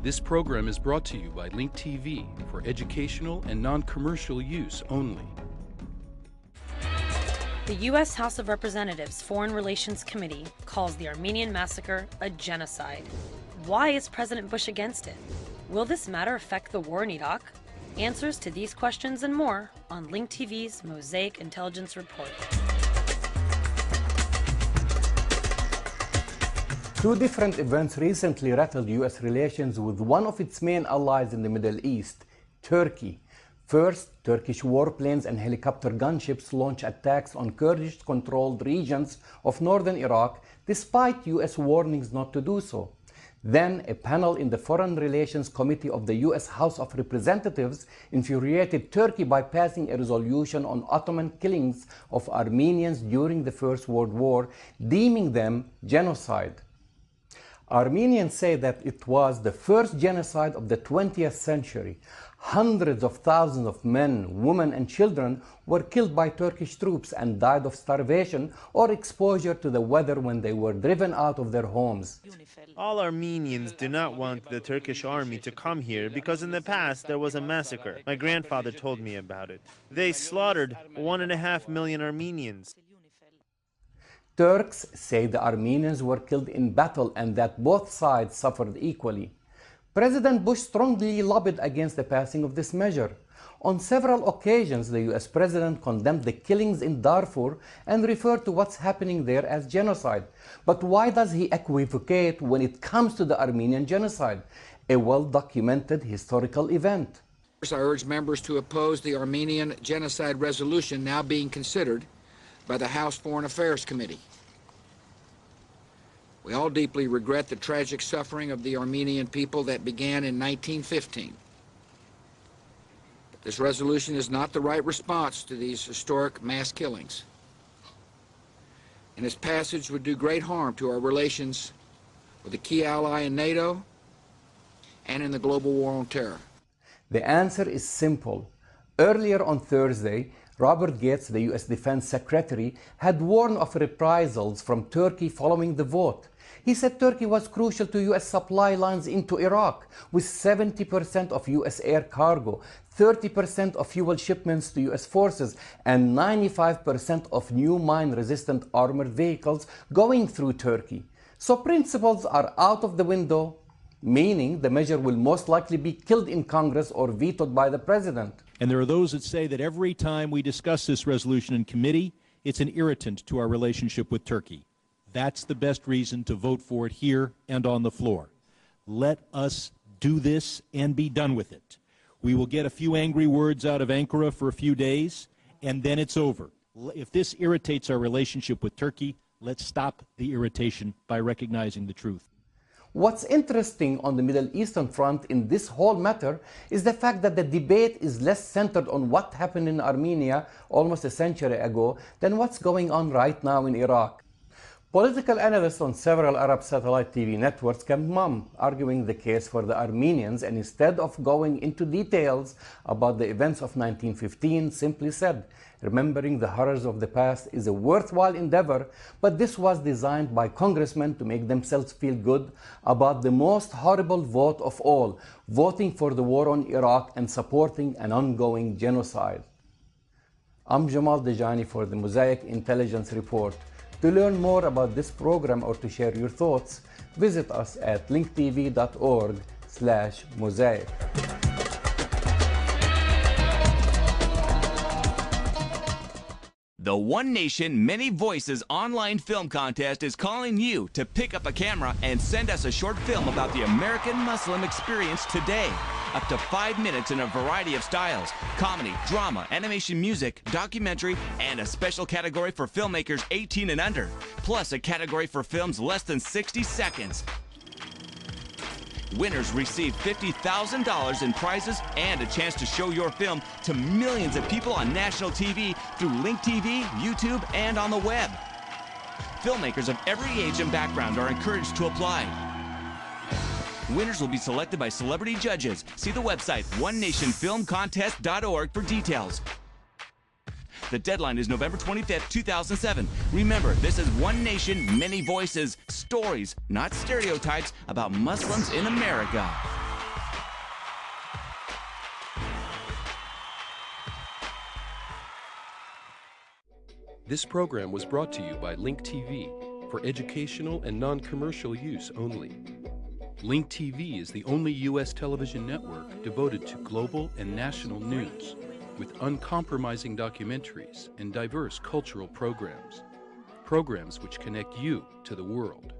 This program is brought to you by Link TV for educational and non-commercial use only. The U.S. House of Representatives Foreign Relations Committee calls the Armenian Massacre a genocide. Why is President Bush against it? Will this matter affect the war in Iraq? Answers to these questions and more on Link TV's Mosaic Intelligence Report. Two different events recently rattled U.S. relations with one of its main allies in the Middle East, Turkey. First, Turkish warplanes and helicopter gunships launched attacks on Kurdish-controlled regions of northern Iraq, despite U.S. warnings not to do so. Then, a panel in the Foreign Relations Committee of the U.S. House of Representatives infuriated Turkey by passing a resolution on Ottoman killings of Armenians during the First World War, deeming them genocide. Armenians say that it was the first genocide of the 20th century. Hundreds of thousands of men, women, and children were killed by Turkish troops and died of starvation or exposure to the weather when they were driven out of their homes. All Armenians do not want the Turkish army to come here because in the past there was a massacre. My grandfather told me about it. They slaughtered 1.5 million Armenians. Turks say the Armenians were killed in battle and that both sides suffered equally. President Bush strongly lobbied against the passing of this measure. On several occasions, the US president condemned the killings in Darfur and referred to what's happening there as genocide. But why does he equivocate when it comes to the Armenian genocide, a well-documented historical event? I urge members to oppose the Armenian genocide resolution now being considered by the House Foreign Affairs Committee. We all deeply regret the tragic suffering of the Armenian people that began in 1915. This resolution is not the right response to these historic mass killings, and its passage would do great harm to our relations with a key ally in NATO and in the global war on terror. The answer is simple. Earlier on Thursday, Robert Gates, the U.S. Defense Secretary, had warned of reprisals from Turkey following the vote. He said Turkey was crucial to U.S. supply lines into Iraq, with 70% of U.S. air cargo, 30% of fuel shipments to U.S. forces, and 95% of new mine-resistant armored vehicles going through Turkey. So principles are out of the window, meaning the measure will most likely be killed in Congress or vetoed by the president. And there are those that say that every time we discuss this resolution in committee, it's an irritant to our relationship with Turkey. That's the best reason to vote for it here and on the floor. Let us do this and be done with it. We will get a few angry words out of Ankara for a few days, and then it's over. If this irritates our relationship with Turkey, let's stop the irritation by recognizing the truth. What's interesting on the Middle Eastern front in this whole matter is the fact that the debate is less centered on what happened in Armenia almost a century ago than what's going on right now in Iraq. Political analysts on several Arab satellite TV networks kept mum, arguing the case for the Armenians, and instead of going into details about the events of 1915, simply said, remembering the horrors of the past is a worthwhile endeavor, but this was designed by congressmen to make themselves feel good about the most horrible vote of all, voting for the war on Iraq and supporting an ongoing genocide. I'm Jamal Dejani for the Mosaic Intelligence Report. To learn more about this program or to share your thoughts, visit us at linktv.org/mosaic. The One Nation, Many Voices online film contest is calling you to pick up a camera and send us a short film about the American Muslim experience today. Up to 5 minutes in a variety of styles: comedy, drama, animation, music, documentary, and a special category for filmmakers 18 and under, plus a category for films less than 60 seconds. Winners receive $50,000 in prizes and a chance to show your film to millions of people on national TV through Link TV, YouTube, and on the web. Filmmakers of every age and background are encouraged to apply. Winners will be selected by celebrity judges. See the website onenationfilmcontest.org for details. The deadline is November 25th, 2007. Remember, this is One Nation, Many Voices. Stories, not stereotypes, about Muslims in America. This program was brought to you by Link TV for educational and non-commercial use only. Link TV is the only U.S. television network devoted to global and national news, with uncompromising documentaries and diverse cultural programs. Programs which connect you to the world.